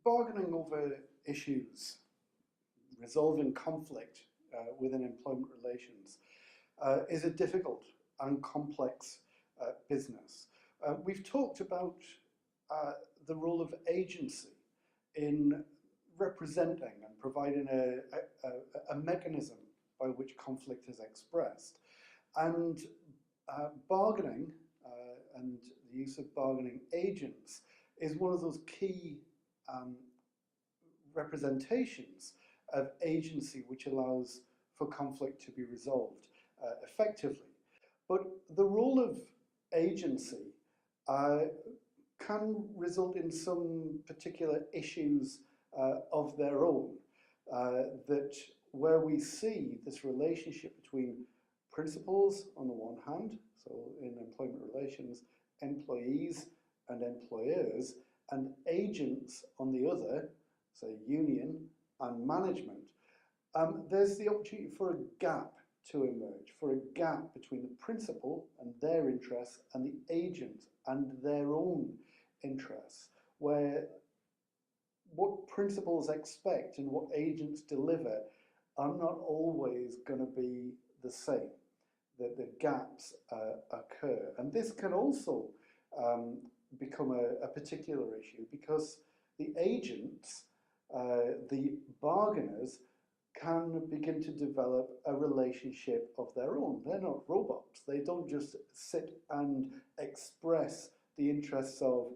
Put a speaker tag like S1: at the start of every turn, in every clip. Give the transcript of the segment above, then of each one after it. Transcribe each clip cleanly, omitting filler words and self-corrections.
S1: bargaining over issues, resolving conflict within employment relations is a difficult and complex business. We've talked about the role of agency in representing and providing a mechanism by which conflict is expressed. And bargaining and the use of bargaining agents is one of those key representations of agency which allows for conflict to be resolved effectively. But the role of agency can result in some particular issues of their own, that where we see this relationship between principals on the one hand, so in employment relations, employees and employers, and agents on the other, say union and management, there's the opportunity for a gap to emerge, for a gap between the principal and their interests and the agent and their own interests, where what principals expect and what agents deliver are not always going to be the same, that the gaps occur. And this can also become a particular issue because the agents, the bargainers, can begin to develop a relationship of their own. They're not robots. They don't just sit and express the interests of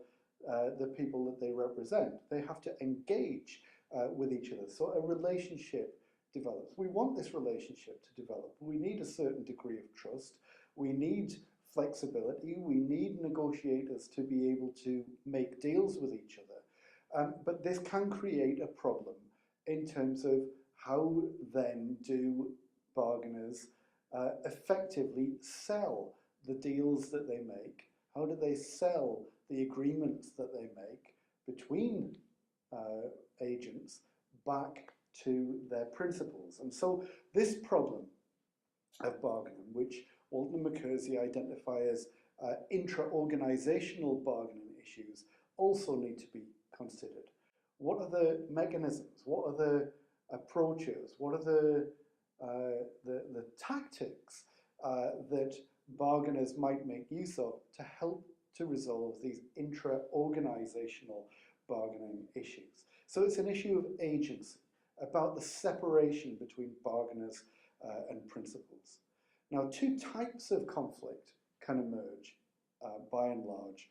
S1: the people that they represent. They have to engage with each other. So a relationship develops. We want this relationship to develop. We need a certain degree of trust. We need flexibility. We need negotiators to be able to make deals with each other. But this can create a problem in terms of how then do bargainers effectively sell the deals that they make? How do they sell the agreements that they make between agents back to their principals? And so this problem of bargaining, which Walton and McKersey identify as intra-organisational bargaining issues, also need to be considered. What are the mechanisms? What are the approaches? What are the tactics that bargainers might make use of to help to resolve these intra-organisational bargaining issues? So it's an issue of agency, about the separation between bargainers and principals. Now, two types of conflict can emerge, by and large,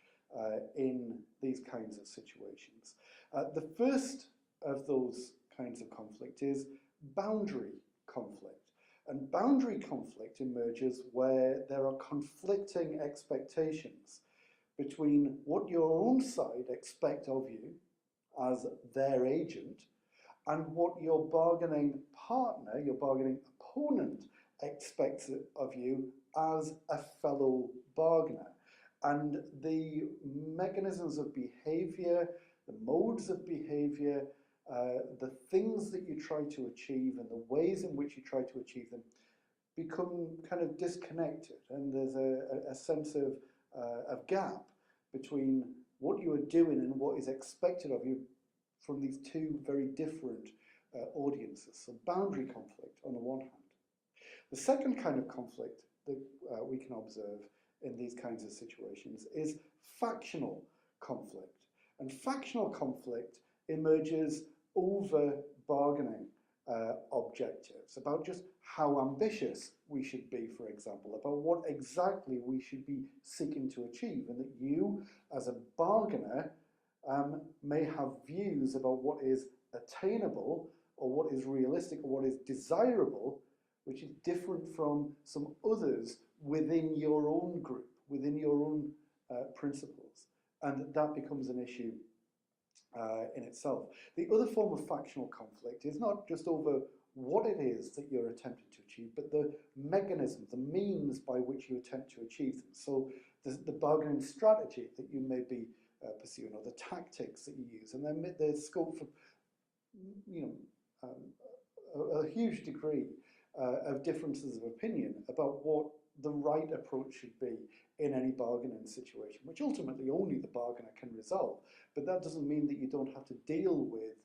S1: in these kinds of situations. The first of those kinds of conflict is boundary conflict. And boundary conflict emerges where there are conflicting expectations between what your own side expect of you as their agent and what your bargaining partner, your bargaining opponent, expects of you as a fellow bargainer. And the mechanisms of behaviour, the modes of behaviour, the things that you try to achieve and the ways in which you try to achieve them become kind of disconnected, and there's a sense of gap between what you are doing and what is expected of you from these two very different audiences. So boundary conflict on the one hand. The second kind of conflict that we can observe in these kinds of situations is factional conflict. And factional conflict emerges over bargaining objectives, about just how ambitious we should be, for example, about what exactly we should be seeking to achieve, and that you, as a bargainer, may have views about what is attainable or what is realistic or what is desirable, which is different from some others within your own group, within your own principles. And that becomes an issue in itself. The other form of factional conflict is not just over what it is that you're attempting to achieve, but the mechanisms, the means by which you attempt to achieve them. So the bargaining strategy that you may be pursuing, or the tactics that you use, and then there's scope for, a huge degree of differences of opinion about what the right approach should be in any bargaining situation, which ultimately only the bargainer can resolve. But that doesn't mean that you don't have to deal with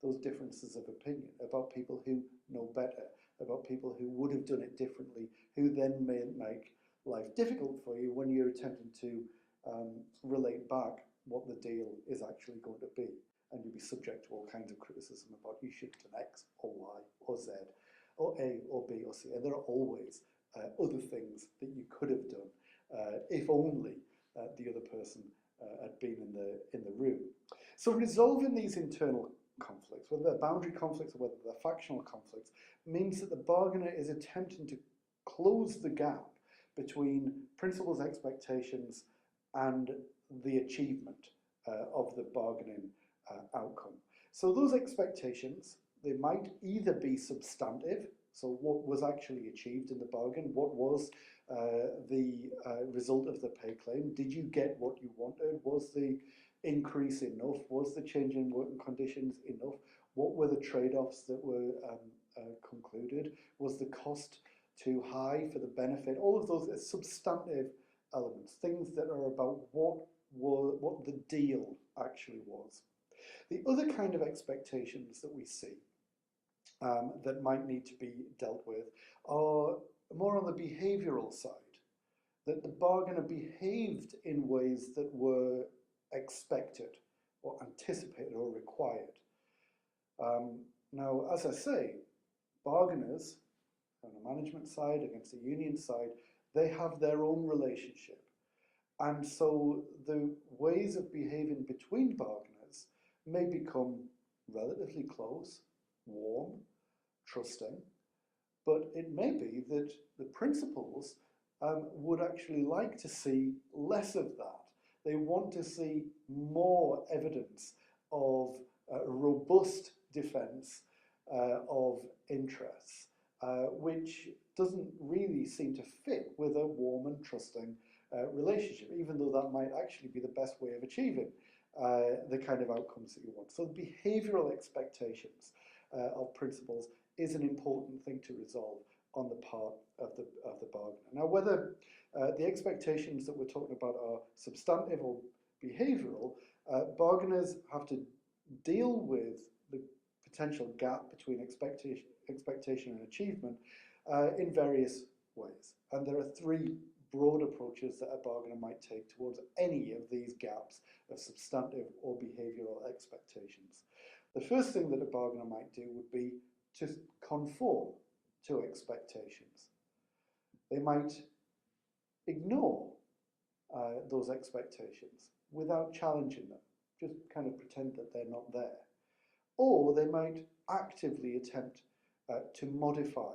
S1: those differences of opinion about people who know better, about people who would have done it differently, who then may make life difficult for you when you're attempting to relate back what the deal is actually going to be. And you'll be subject to all kinds of criticism about you should have done X or Y or Z or A or B or C. And there are always other things that you could have done if only the other person had been in the room. So resolving these internal conflicts, whether they're boundary conflicts or whether they're factional conflicts, means that the bargainer is attempting to close the gap between principals' expectations and the achievement of the bargaining outcome. So those expectations, they might either be substantive, so what was actually achieved in the bargain, what was the result of the pay claim, did you get what you wanted, was the increase enough, was the change in working conditions enough, what were the trade-offs that were concluded, was the cost too high for the benefit, all of those are substantive elements, things that are about what the deal actually was. The other kind of expectations that we see that might need to be dealt with are more on the behavioural side, that the bargainer behaved in ways that were expected or anticipated or required. Now, as I say, bargainers on the management side against the union side, they have their own relationship. And so the ways of behaving between bargainers may become relatively close, warm, trusting, but it may be that the principals would actually like to see less of that. They want to see more evidence of robust defence of interests, which doesn't really seem to fit with a warm and trusting relationship, even though that might actually be the best way of achieving the kind of outcomes that you want. So the behavioural expectations of principals is an important thing to resolve on the part of the bargainer. Now, whether the expectations that we're talking about are substantive or behavioural, bargainers have to deal with the potential gap between expectation and achievement in various ways. And there are three broad approaches that a bargainer might take towards any of these gaps of substantive or behavioural expectations. The first thing that a bargainer might do would be to conform to expectations. They might ignore those expectations without challenging them, just kind of pretend that they're not there. Or they might actively attempt to modify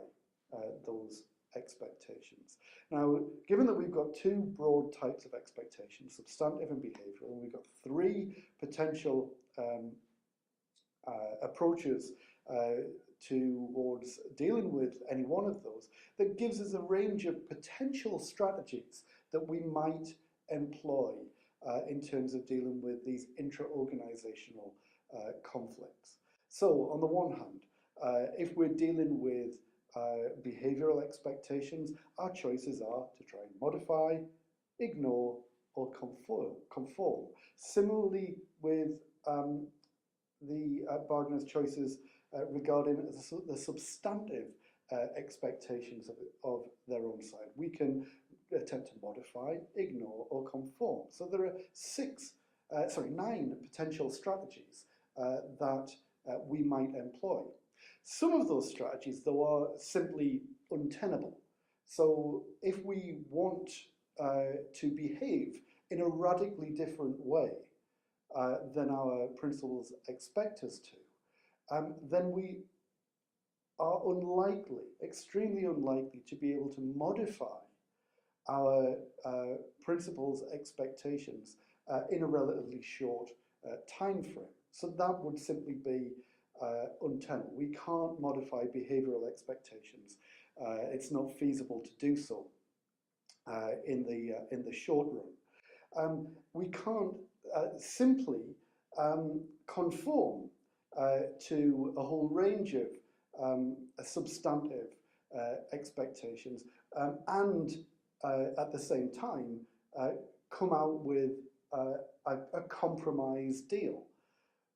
S1: those expectations. Now, given that we've got two broad types of expectations, substantive and behavioural, and we've got three potential approaches towards dealing with any one of those, that gives us a range of potential strategies that we might employ in terms of dealing with these intra-organisational conflicts. So, on the one hand, if we're dealing with behavioural expectations, our choices are to try and modify, ignore, or conform. Similarly, with the bargainer's choices regarding the substantive expectations of their own side. We can attempt to modify, ignore, or conform. So there are 9 potential strategies that we might employ. Some of those strategies, though, are simply untenable. So if we want to behave in a radically different way than our principals expect us to, then we are unlikely, extremely unlikely, to be able to modify our principals' expectations in a relatively short time frame. So that would simply be untenable. We can't modify behavioural expectations. It's not feasible to do so in the short run. We can't simply conform to a whole range of substantive expectations and at the same time, come out with a compromise deal.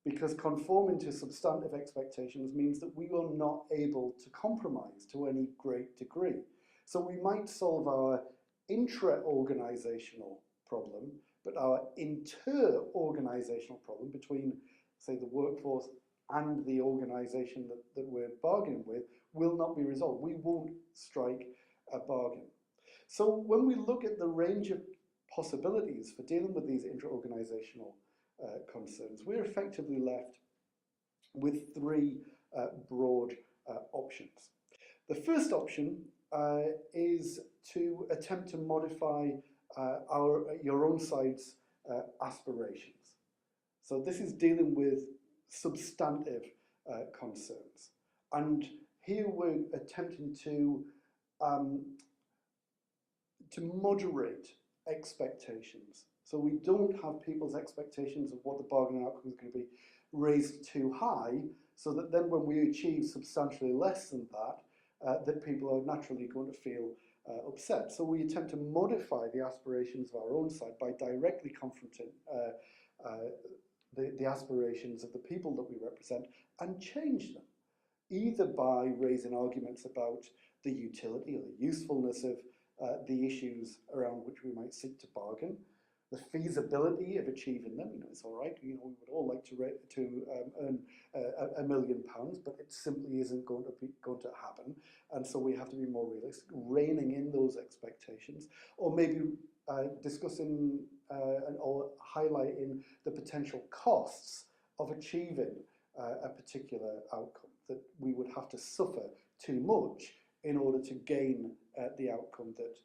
S1: Because conforming to substantive expectations means that we are not able to compromise to any great degree. So we might solve our intra-organisational problem, but our inter-organisational problem between, say, the workforce and the organisation that we're bargaining with will not be resolved. We won't strike a bargain. So when we look at the range of possibilities for dealing with these intra-organisational concerns, we're effectively left with three broad options. The first option is to attempt to modify your own side's aspirations. So this is dealing with substantive concerns. And here we're attempting to moderate expectations. So we don't have people's expectations of what the bargaining outcome is going to be raised too high, so that then when we achieve substantially less than that, that people are naturally going to feel upset. So we attempt to modify the aspirations of our own side by directly confronting the aspirations of the people that we represent and change them, either by raising arguments about the utility or the usefulness of the issues around which we might seek to bargain, the feasibility of achieving them. It's all right. We would all like to earn £1 million, but it simply isn't going to happen. And so we have to be more realistic, reining in those expectations, or maybe discussing or highlighting the potential costs of achieving a particular outcome, that we would have to suffer too much in order to gain the outcome that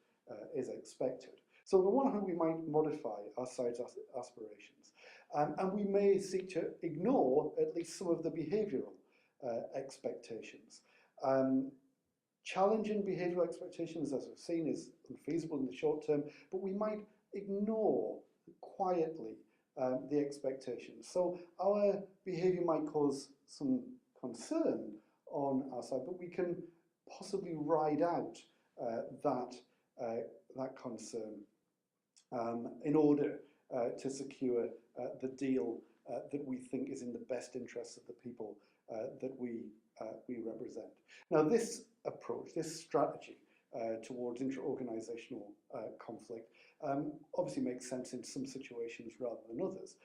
S1: is expected. So on the one hand, we might modify our side's aspirations, and we may seek to ignore at least some of the behavioural expectations. Challenging behavioural expectations, as we've seen, is unfeasible in the short term, but we might ignore quietly the expectations. So our behaviour might cause some concern on our side, but we can possibly ride out that concern in order to secure the deal that we think is in the best interests of the people that we represent. Now, this approach, this strategy towards intra-organisational conflict obviously makes sense in some situations rather than others.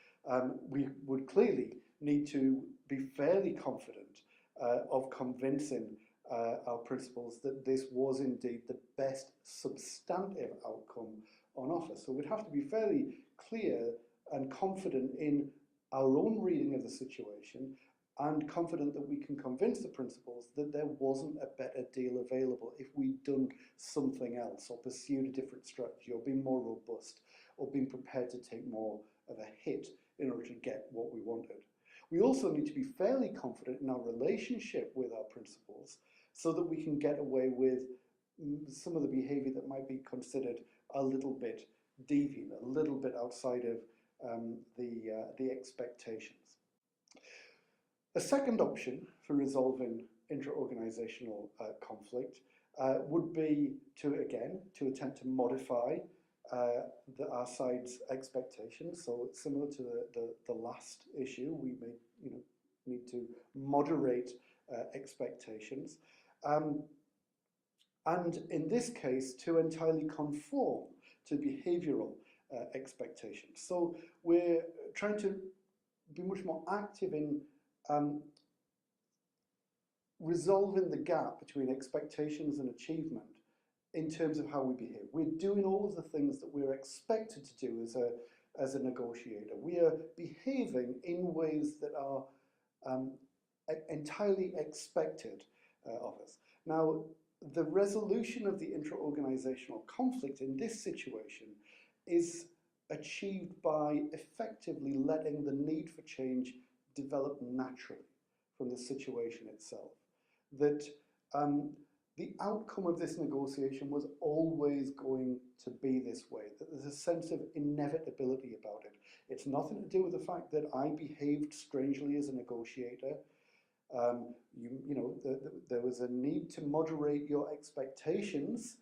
S1: We would clearly need to be fairly confident of convincing our principals that this was indeed the best substantive outcome on offer. So we'd have to be fairly clear and confident in our own reading of the situation, and confident that we can convince the principals that there wasn't a better deal available if we'd done something else, or pursued a different strategy, or been more robust, or been prepared to take more of a hit in order to get what we wanted. We also need to be fairly confident in our relationship with our principals, so that we can get away with some of the behaviour that might be considered a little bit deviant, a little bit outside of the expectations. A second option for resolving intra-organisational conflict would be to attempt to modify our side's expectations. So similar to the last issue, we may need to moderate expectations. And in this case, to entirely conform to behavioural expectations. So we're trying to be much more active in resolving the gap between expectations and achievement in terms of how we behave. We're doing all of the things that we're expected to do as a negotiator. We are behaving in ways that are entirely expected of us. Now, the resolution of the intra-organisational conflict in this situation is achieved by effectively letting the need for change develop naturally from the situation itself. That the outcome of this negotiation was always going to be this way, that there's a sense of inevitability about it. It's nothing to do with the fact that I behaved strangely as a negotiator. There was a need to moderate your expectations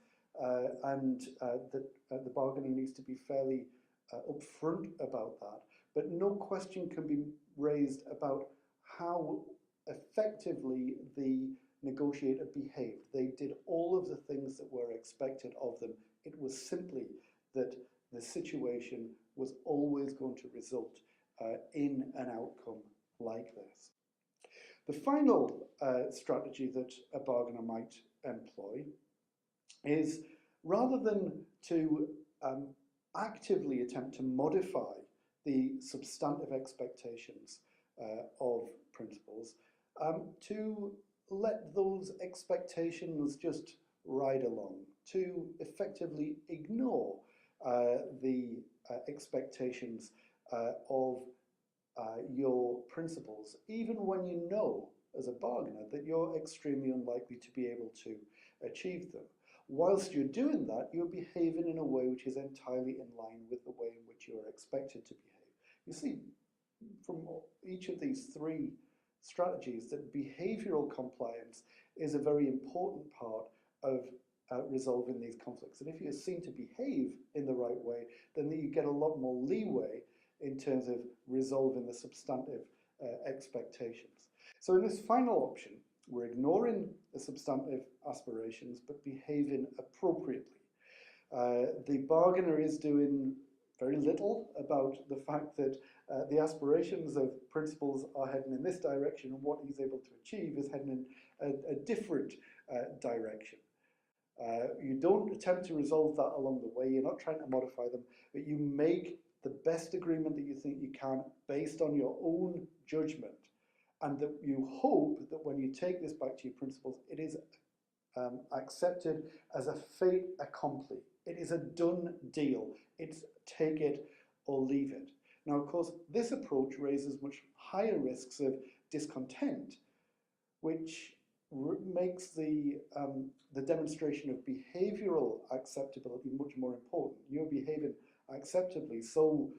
S1: and that the bargaining needs to be fairly upfront about that. But no question can be raised about how effectively the negotiator behaved. They did all of the things that were expected of them. It was simply that the situation was always going to result in an outcome like this. The final strategy that a bargainer might employ is, rather than to actively attempt to modify the substantive expectations of principals, to let those expectations just ride along, to effectively ignore the expectations of your principals, even when you know as a bargainer that you're extremely unlikely to be able to achieve them. Whilst you're doing that, you're behaving in a way which is entirely in line with the way in which you're expected to behave. You see, from each of these three strategies, that behavioral compliance is a very important part of resolving these conflicts. And if you're seen to behave in the right way, then you get a lot more leeway in terms of resolving the substantive expectations. So in this final option, we're ignoring the substantive aspirations but behaving appropriately. The bargainer is doing very little about the fact that the aspirations of principals are heading in this direction, and what he's able to achieve is heading in a different direction. You don't attempt to resolve that along the way. You're not trying to modify them, but you make the best agreement that you think you can based on your own judgment, and that you hope that when you take this back to your principals, it is accepted as a fait accompli. It is a done deal. It's take it or leave it. Now, of course, this approach raises much higher risks of discontent, which makes the demonstration of behavioral acceptability much more important. You're behaving acceptably, so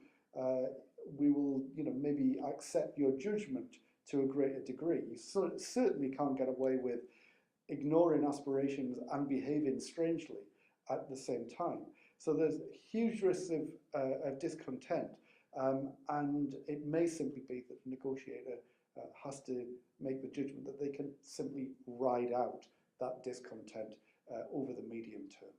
S1: we will, maybe accept your judgment to a greater degree. You certainly can't get away with ignoring aspirations and behaving strangely at the same time. So there's huge risks of discontent, and it may simply be that the negotiator has to make the judgment that they can simply ride out that discontent over the medium term.